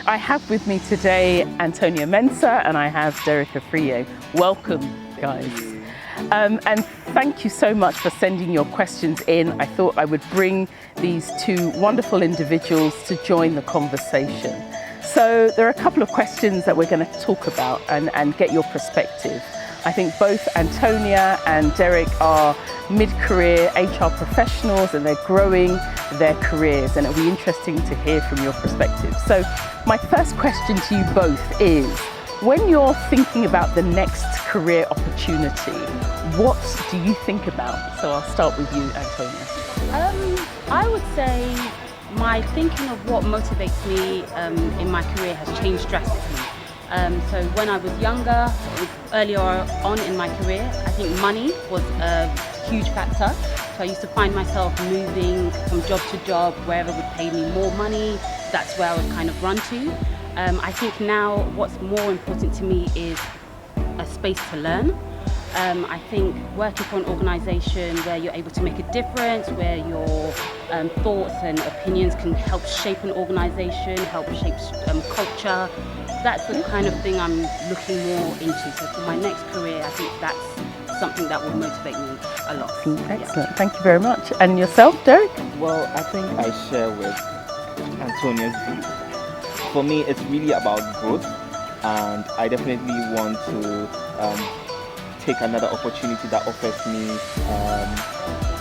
I have with me today Antonia Mensah and I have Derek Afriyie. Welcome, guys. And thank you so much for sending your questions in. I thought I would bring these two wonderful individuals to join the conversation. So there are a couple of questions that we're going to talk about and get your perspective. I think both Antonia and Derek are mid-career HR professionals and they're growing their careers, and it'll be interesting to hear from your perspective. So my first question to you both is, when you're thinking about the next career opportunity, what do you think about? So I'll start with you, Antonia. I would say my thinking of what motivates me in my career has changed drastically. So when I was younger, earlier on in my career, I think money was a huge factor. So I used to find myself moving from job to job, wherever would pay me more money. That's where I would kind of run to. I think now what's more important to me is a space to learn. I think working for an organisation where you're able to make a difference, where your thoughts and opinions can help shape an organisation, help shape culture, that's the kind of thing I'm looking more into. So for my next career, I think that's something that will motivate me a lot. Excellent, yeah. Thank you very much. And yourself, Derek? Well, I think I share with Antonia's view. For me, it's really about growth, and I definitely want to take another opportunity that offers me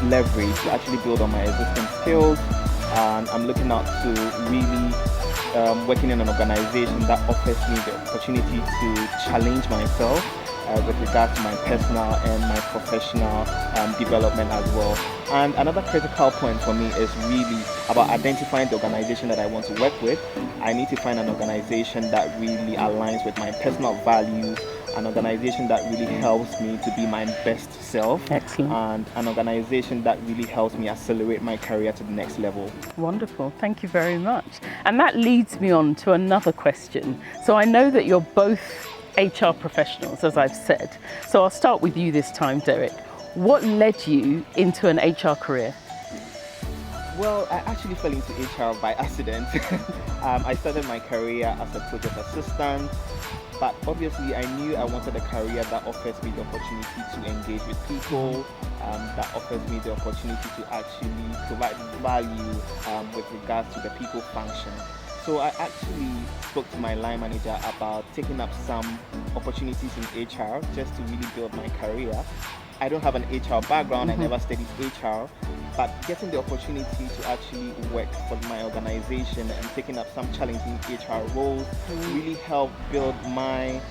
leverage to actually build on my existing skills. And I'm looking out to really working in an organization that offers me the opportunity to challenge myself with regard to my personal and my professional development as well. And another critical point for me is really about identifying the organization that I want to work with. I need to find an organization that really aligns with my personal values, an organization that really helps me to be my best self. Excellent. And an organization that really helps me accelerate my career to the next level. Wonderful, thank you very much. And that leads me on to another question. So I know that you're both HR professionals, as I've said. So I'll start with you this time, Derek. What led you into an HR career? Well, I actually fell into HR by accident. I started my career as a project assistant, but obviously I knew I wanted a career that offers me the opportunity to engage with people, that offers me the opportunity to actually provide value with regards to the people function. So I actually spoke to my line manager about taking up some opportunities in HR just to really build my career. I don't have an HR background, I never studied HR, but getting the opportunity to actually work for my organization and taking up some challenging HR roles really helped build my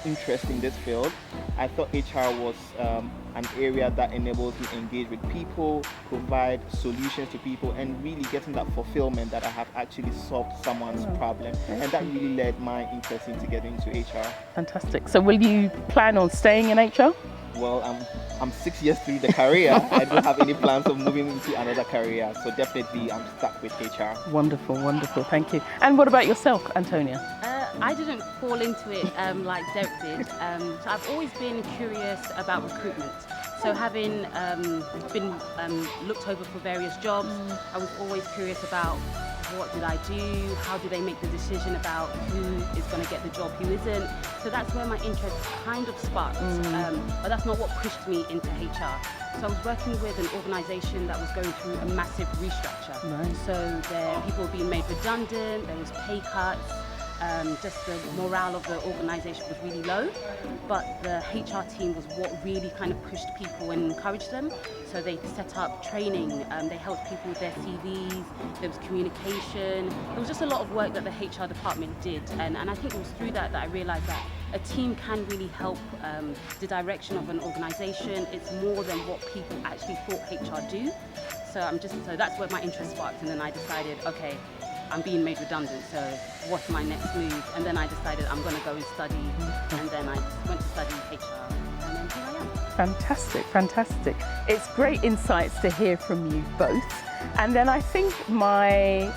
interest in this field. I thought HR was an area that enables me to engage with people, provide solutions to people, and really getting that fulfillment that I have actually solved someone's problem. And that really led my interest into getting into HR. Fantastic. So will you plan on staying in HR? Well, I'm 6 years through the career. I don't have any plans of moving into another career, so definitely I'm stuck with HR. Wonderful, wonderful, thank you. And what about yourself, Antonia? I didn't fall into it like Derek did. So I've always been curious about recruitment. So having been looked over for various jobs, I was always curious about what did I do, how do they make the decision about who is going to get the job, who isn't. So that's where my interest kind of sparked, but that's not what pushed me into HR. So I was working with an organisation that was going through a massive restructure. Nice. So people were being made redundant, there was pay cuts, just the morale of the organisation was really low, but the HR team was what really kind of pushed people and encouraged them. So they set up training, they helped people with their CVs, there was communication. There was just a lot of work that the HR department did, and I think it was through that I realised that a team can really help the direction of an organisation. It's more than what people actually thought HR do. So that's where my interest sparked, and then I decided, okay, I'm being made redundant, so what's my next move? And then I decided I'm going to go and study, and then I went to study HR, and then here I am. Fantastic, fantastic. It's great insights to hear from you both. And then I think my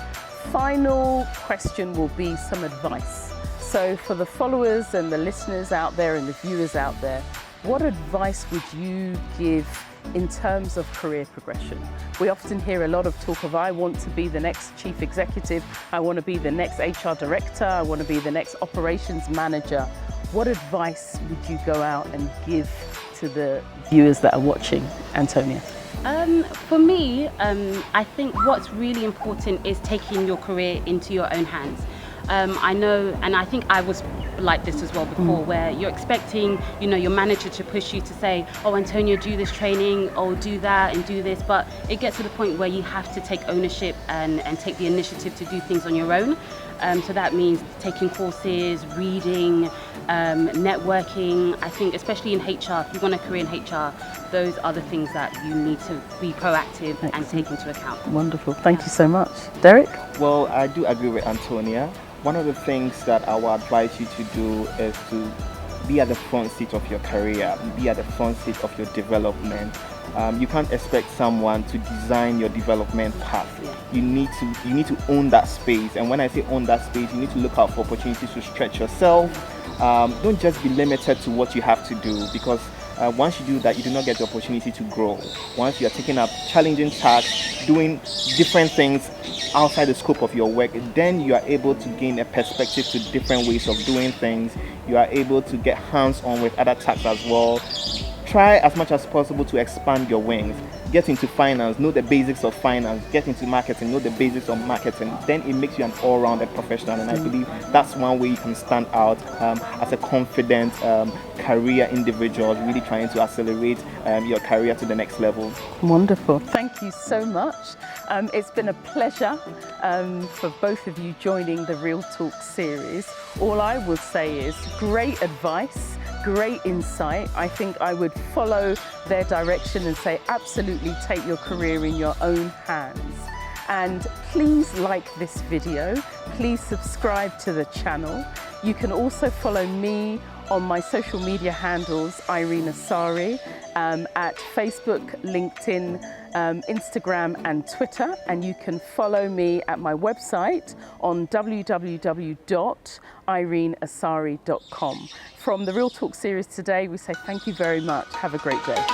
final question will be some advice. So for the followers and the listeners out there and the viewers out there, what advice would you give in terms of career progression. We often hear a lot of talk of, I want to be the next chief executive, I want to be the next HR director, I want to be the next operations manager. What advice would you go out and give to the viewers that are watching, Antonia? For me, I think what's really important is taking your career into your own hands. I know, and I think I was like this as well before, where you're expecting, you know, your manager to push you to say, oh, Antonia, do this training, or do that and do this, but it gets to the point where you have to take ownership and take the initiative to do things on your own. So that means taking courses, reading, networking. I think especially in HR, if you want a career in HR, those are the things that you need to be proactive and take into account. Wonderful, thank you so much. Derek? Well, I do agree with Antonia. One of the things that I would advise you to do is to be at the front seat of your career, be at the front seat of your development. You can't expect someone to design your development path. You need to own that space. And when I say own that space, you need to look out for opportunities to stretch yourself. Don't just be limited to what you have to do, because once you do that, you do not get the opportunity to grow. Once you are taking up challenging tasks, doing different things outside the scope of your work, then you are able to gain a perspective to different ways of doing things. You are able to get hands-on with other tasks as well. Try as much as possible to expand your wings. Get into finance, know the basics of finance. Get into marketing, know the basics of marketing. Then it makes you an all-rounded professional, and I believe that's one way you can stand out as a confident career individual, really trying to accelerate your career to the next level. Wonderful, thank you so much. It's been a pleasure for both of you joining the Real Talk series. All I would say is great advice, great insight. I think I would follow their direction and say absolutely take your career in your own hands. And please like this video, please subscribe to the channel. You can also follow me on my social media handles, Irene Asari, at Facebook, LinkedIn, Instagram and Twitter, and you can follow me at my website on www.ireneasari.com. From the Real Talk series today, we say thank you very much. Have a great day.